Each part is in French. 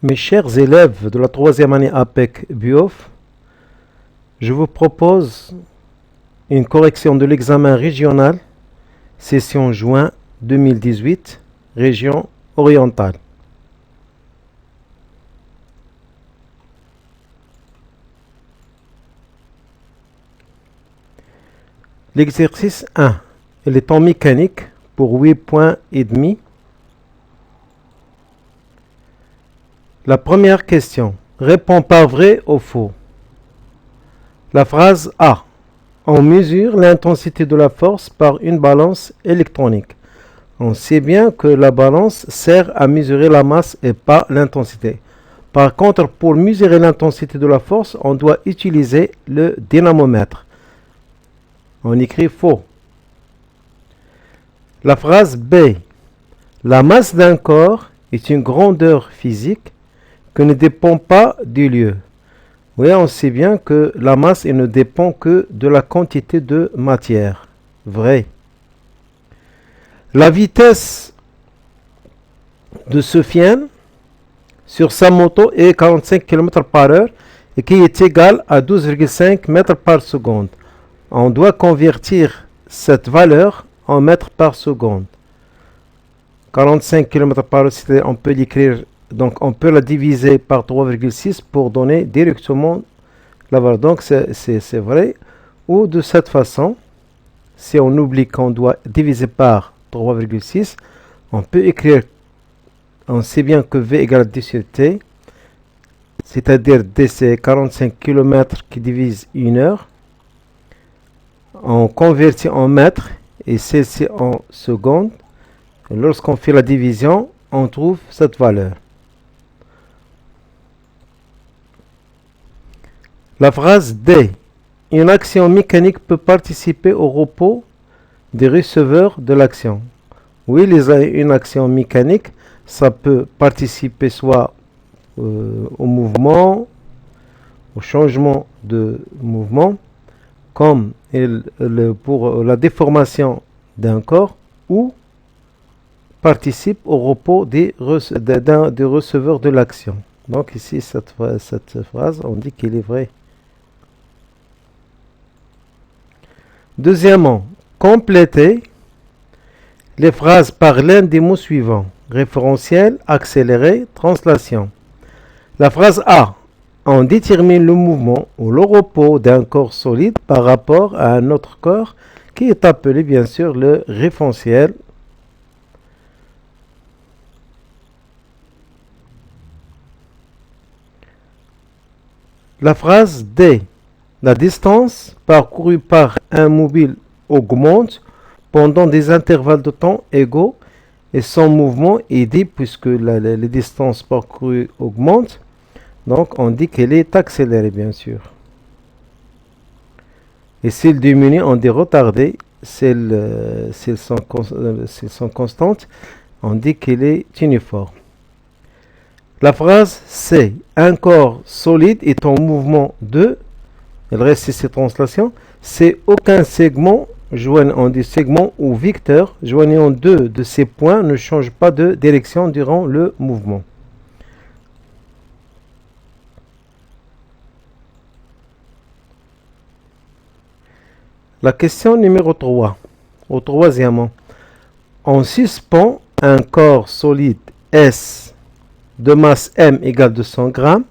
Mes chers élèves de la troisième année APEC BUOF, je vous propose une correction de l'examen régional, session juin 2018, région orientale. L'exercice 1, il est en mécanique pour 8 points et demi. La première question, réponds par vrai ou faux. La phrase A. On mesure l'intensité de la force par une balance électronique. On sait bien que la balance sert à mesurer la masse et pas l'intensité. Par contre, pour mesurer l'intensité de la force, on doit utiliser le dynamomètre. On écrit faux. La phrase B. La masse d'un corps est une grandeur physique qui ne dépend pas du lieu. Oui, on sait bien que la masse ne dépend que de la quantité de matière. Vrai. La vitesse de Sofiane sur sa moto est 45 km par heure et qui est égale à 12,5 mètres par seconde. On doit convertir cette valeur en mètres par seconde. 45 km par heure, on peut l'écrire. Donc, on peut la diviser par 3,6 pour donner directement la valeur. Donc, c'est vrai. Ou de cette façon, si on oublie qu'on doit diviser par 3,6, on peut écrire, on sait bien que V égale 18T, c'est-à-dire D c'est 45 km qui divise 1 heure. On convertit en mètres et C c'est en secondes. Lorsqu'on fait la division, on trouve cette valeur. La phrase D. Une action mécanique peut participer au repos des receveurs de l'action. Oui, une action mécanique, ça peut participer soit au mouvement, au changement de mouvement, comme pour la déformation d'un corps, ou participe au repos des receveurs de l'action. Donc ici, cette phrase, on dit qu'il est vrai. Deuxièmement, complétez les phrases par l'un des mots suivants. Référentiel, accéléré, translation. La phrase A. On détermine le mouvement ou le repos d'un corps solide par rapport à un autre corps qui est appelé bien sûr le référentiel. La phrase D. La distance parcourue par un mobile augmente pendant des intervalles de temps égaux et son mouvement est dit puisque les distances parcourues augmentent. Donc on dit qu'elle est accélérée bien sûr. Et s'il diminue, on dit retardée. S'ils sont constantes, on dit qu'elle est uniforme. La phrase C. Un corps solide est en mouvement de... Il reste ici translation. C'est aucun segment, on dit segment ou vecteur, joignant deux de ces points ne change pas de direction durant le mouvement. La question numéro 3. Au troisièmement, on suspend un corps solide S de masse M égale 200 grammes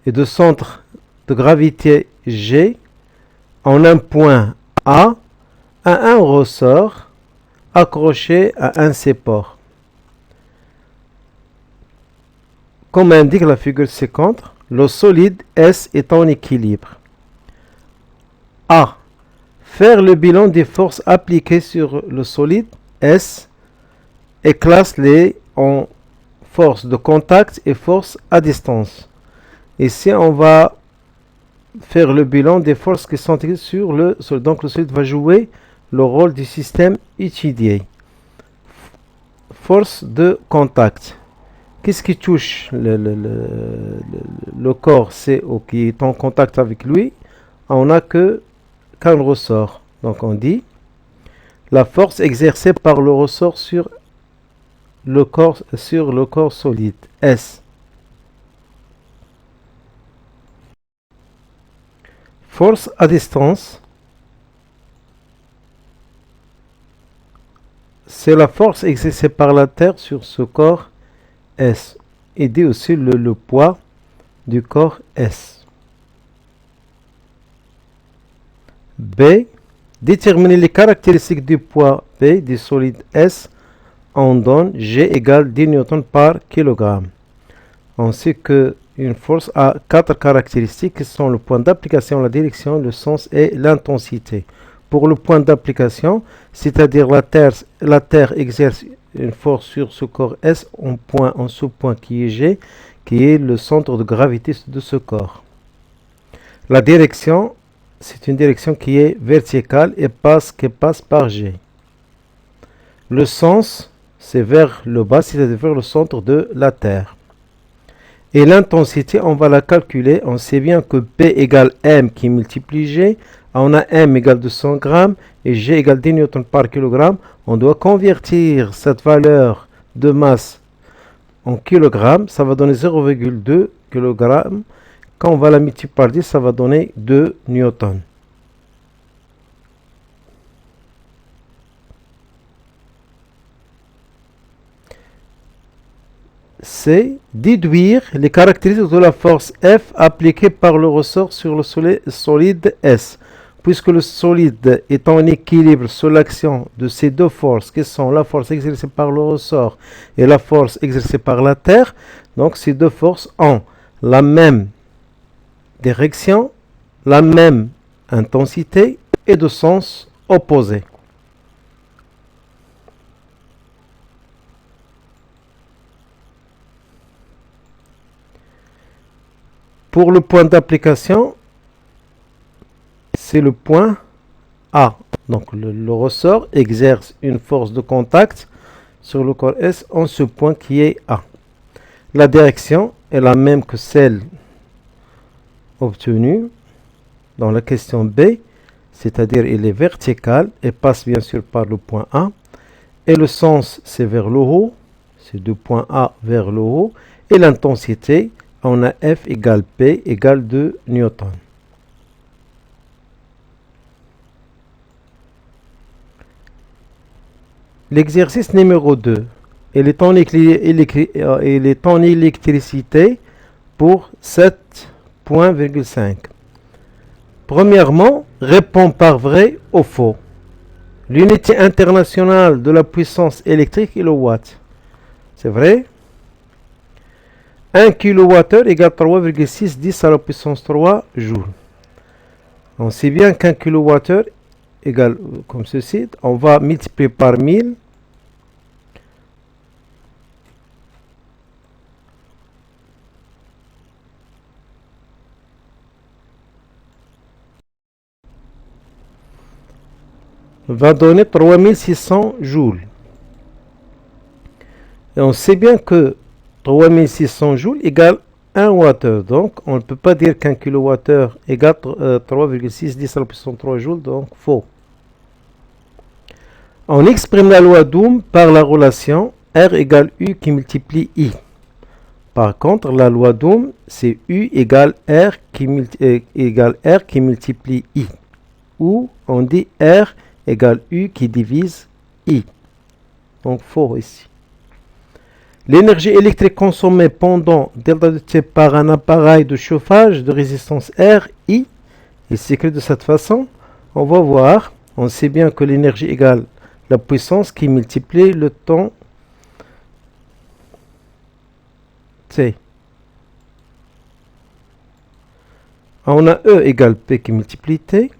et de centre de gravité G en un point A à un ressort accroché à un support. Comme indique la figure ci-contre, le solide S est en équilibre. A. Faire le bilan des forces appliquées sur le solide S et classe-les en force de contact et force à distance. Ici, on va faire le bilan des forces qui sont sur le solide. Donc, le solide va jouer le rôle du système étudié. Force de contact. Qu'est-ce qui touche le corps CO qui est en contact avec lui? On n'a qu'un ressort. Donc, on dit la force exercée par le ressort sur sur le corps solide S. Force à distance, c'est la force exercée par la Terre sur ce corps S. Et dit aussi le poids du corps S. B. Déterminer les caractéristiques du poids P du solide S. On donne G égale 10 newtons par kilogramme. On sait qu'une force a 4 caractéristiques qui sont le point d'application, la direction, le sens et l'intensité. Pour le point d'application, c'est-à-dire la Terre exerce une force sur ce corps S en ce point qui est G, qui est le centre de gravité de ce corps. La direction, c'est une direction qui est verticale et qui passe par G. Le sens, c'est vers le bas, c'est-à-dire vers le centre de la Terre. Et l'intensité, on va la calculer. On sait bien que P égale M qui multiplie G. On a M égale 200 grammes et G égale 10 newtons par kilogramme. On doit convertir cette valeur de masse en kilogrammes. Ça va donner 0,2 kg. Quand on va la multiplier par 10, ça va donner 2 newtons. C'est déduire les caractéristiques de la force F appliquée par le ressort sur le solide S. Puisque le solide est en équilibre sous l'action de ces deux forces, qui sont la force exercée par le ressort et la force exercée par la Terre, donc ces deux forces ont la même direction, la même intensité et de sens opposé. Pour le point d'application, c'est le point A. Donc le ressort exerce une force de contact sur le corps S en ce point qui est A. La direction est la même que celle obtenue dans la question B, c'est-à-dire elle est verticale et passe bien sûr par le point A. Et le sens, c'est vers le haut, c'est du point A vers le haut. Et l'intensité, on a F égale P égale 2 newtons. L'exercice numéro 2, il est en électricité pour 7,5. Premièrement, réponds par vrai ou faux. L'unité internationale de la puissance électrique est le watt. C'est vrai? 1 kWh égale 3,610 à la puissance 3 joules. On sait bien qu'un kWh égale comme ceci. On va multiplier par 1000. Va donner 3600 joules. Et on sait bien que 3600 joules égale 1 Wh. Donc, on ne peut pas dire qu'un kWh égale 3,610 à la puissance 3 joules. Donc, faux. On exprime la loi d'Ohm par la relation R égale U qui multiplie I. Par contre, la loi d'Ohm, c'est U égale R qui multiplie I. Ou on dit R égale U qui divise I. Donc, faux ici. L'énergie électrique consommée pendant delta de T par un appareil de chauffage de résistance R, I, est s'écrit de cette façon. On va voir, on sait bien que l'énergie égale la puissance qui multiplie le temps T. On a E égale P qui multiplie T.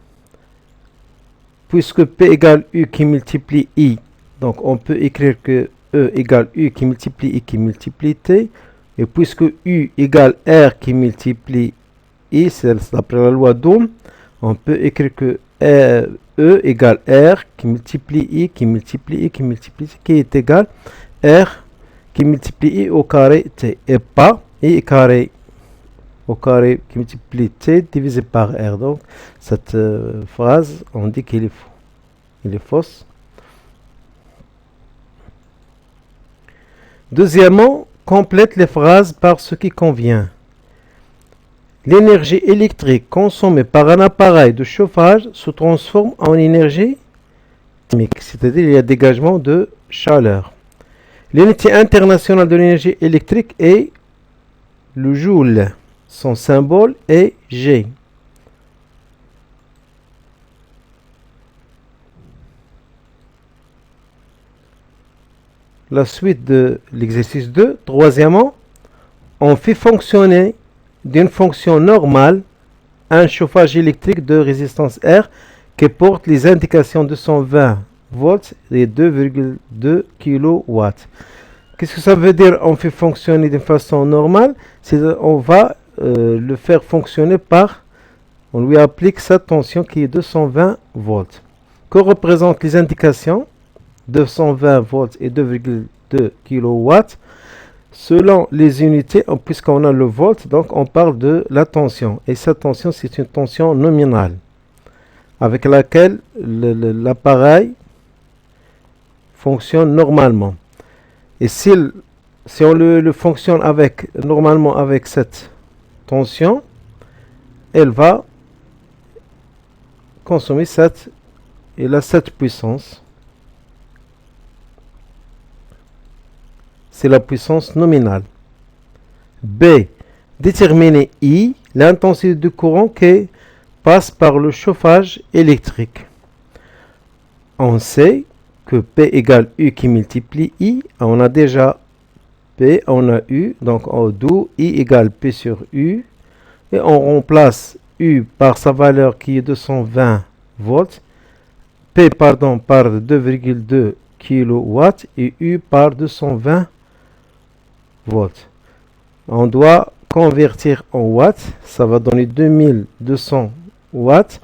Puisque P égale U qui multiplie I, donc on peut écrire que E égale U qui multiplie I qui multiplie T. Et puisque U égale R qui multiplie I, c'est d'après la loi d'Ohm, on peut écrire que E égale R qui multiplie I qui multiplie I qui multiplie T, qui est égal R qui multiplie I au carré T. Et pas I carré au carré qui multiplie T divisé par R. Donc cette phrase, on dit qu'il est faux. Il est fausse. Deuxièmement, complète les phrases par ce qui convient. L'énergie électrique consommée par un appareil de chauffage se transforme en énergie thermique, c'est-à-dire il y a dégagement de chaleur. L'unité internationale de l'énergie électrique est le joule. Son symbole est G. La suite de l'exercice 2. Troisièmement, on fait fonctionner d'une fonction normale un chauffage électrique de résistance R qui porte les indications de 120 volts et 2,2 kW. Qu'est-ce que ça veut dire on fait fonctionner de façon normale? C'est on va le faire fonctionner on lui applique sa tension qui est 220 volts. Que représentent les indications? 220 volts et 2,2 kW. Selon les unités, puisqu'on a le volt, donc on parle de la tension. Et cette tension, c'est une tension nominale avec laquelle l'appareil fonctionne normalement. Et si on le fonctionne normalement avec cette tension, elle va consommer cette puissance. C'est la puissance nominale. B. Déterminer I, l'intensité du courant qui passe par le chauffage électrique. On sait que P égale U qui multiplie I. On a déjà P, on a U, donc d'où I égale P sur U. Et on remplace U par sa valeur qui est 220 volts. P par 2,2 kW et U par 220 volts. On doit convertir en watts. Ça va donner 2200 watts.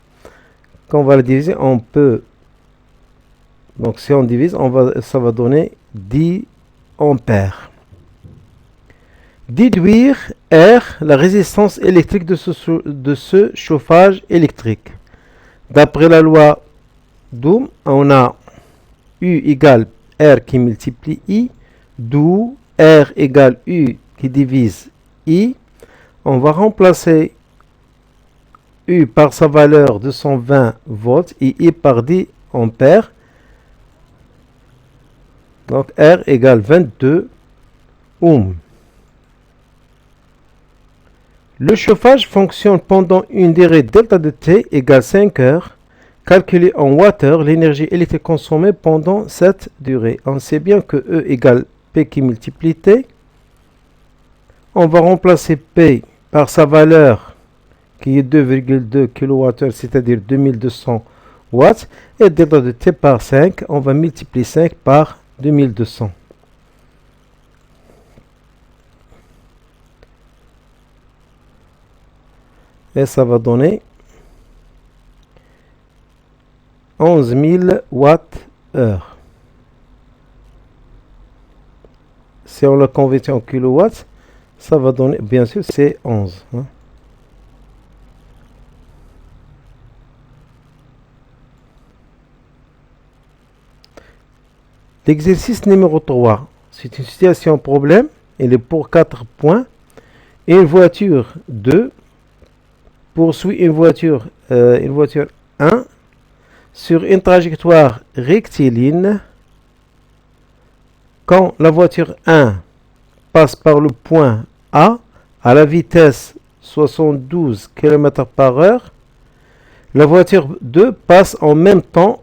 Quand on va le diviser, on peut... Donc si on divise, ça va donner 10 ampères. Déduire R, la résistance électrique de ce chauffage électrique. D'après la loi d'Ohm, on a U égale R qui multiplie I, d'où R égale U qui divise I. On va remplacer U par sa valeur de 120 volts et I par 10 ampères. Donc R égale 22 ohms. Le chauffage fonctionne pendant une durée delta de T égale 5 heures. Calculée en watts-heure, l'énergie électrique consommée pendant cette durée. On sait bien que E égale P qui multiplie T. On va remplacer P par sa valeur qui est 2,2 kWh, c'est-à-dire 2200 watts. Et delta de T par 5, on va multiplier 5 par 2200. Et ça va donner 11 000 watts-heure. Si on le convertit en kilowatts, ça va donner, bien sûr, c'est 11. Hein. L'exercice numéro 3, c'est une situation problème. Il est pour 4 points. Une voiture 2 poursuit une voiture 1 sur une trajectoire rectiligne. Quand la voiture 1 passe par le point A à la vitesse 72 km/h, la voiture 2 passe en même temps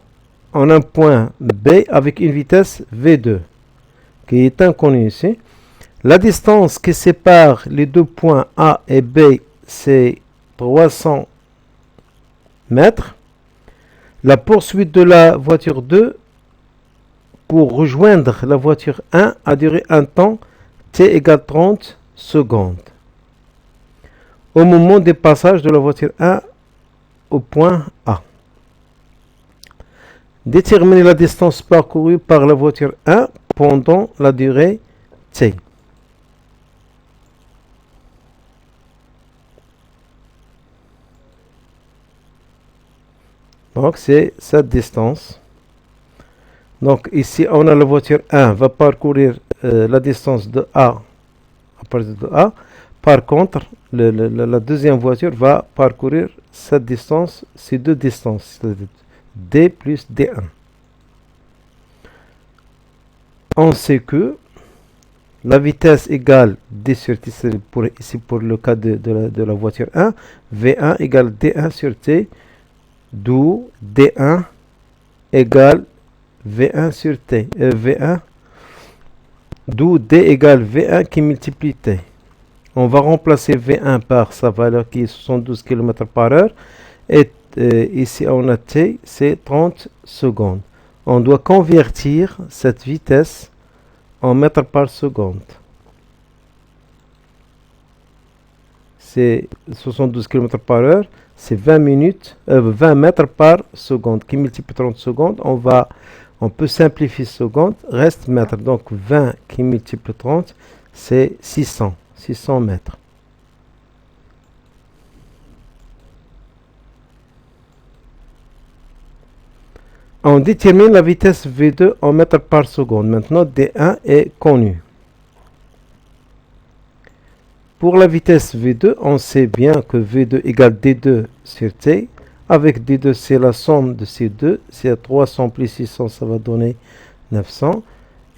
en un point B avec une vitesse V2 qui est inconnue ici. La distance qui sépare les deux points A et B, c'est 300 mètres. La poursuite de la voiture 2 pour rejoindre la voiture 1 a duré un temps T égale 30 secondes. Au moment du passage de la voiture 1 au point A. Déterminer la distance parcourue par la voiture 1 pendant la durée T. Donc c'est cette distance. Donc ici on a la voiture 1 va parcourir la distance de A à partir de A. Par contre, la deuxième voiture va parcourir cette distance, ces deux distances, D plus D1. On sait que la vitesse égale D sur T, ici pour le cas de la voiture 1, V1 égale D1 sur T, d'où D1 égale V1 sur T, V1, d'où D égale V1 qui multiplie T. On va remplacer V1 par sa valeur qui est 72 km par heure, et ici on a T, c'est 30 secondes. On doit convertir cette vitesse en mètres par seconde. C'est 72 km par heure, c'est 20 mètres par seconde, qui multiplie 30 secondes. On peut simplifier seconde, reste mètre. Donc 20 qui multiplie 30, c'est 600 mètres. On détermine la vitesse V2 en mètres par seconde. Maintenant, D1 est connu. Pour la vitesse V2, on sait bien que V2 égale D2 sur T. Avec D2, c'est la somme de ces deux. C'est 300 plus 600, ça va donner 900.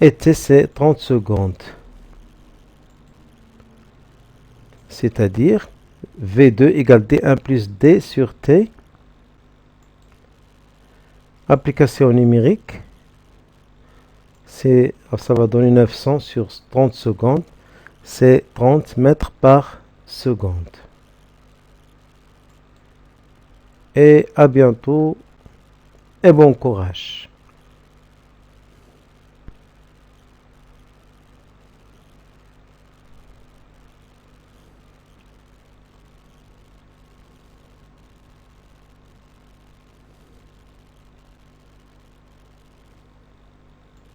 Et T, c'est 30 secondes. C'est-à-dire, V2 égale D1 plus D sur T. Application numérique, ça va donner 900 sur 30 secondes, c'est 30 mètres par seconde. Et à bientôt et bon courage.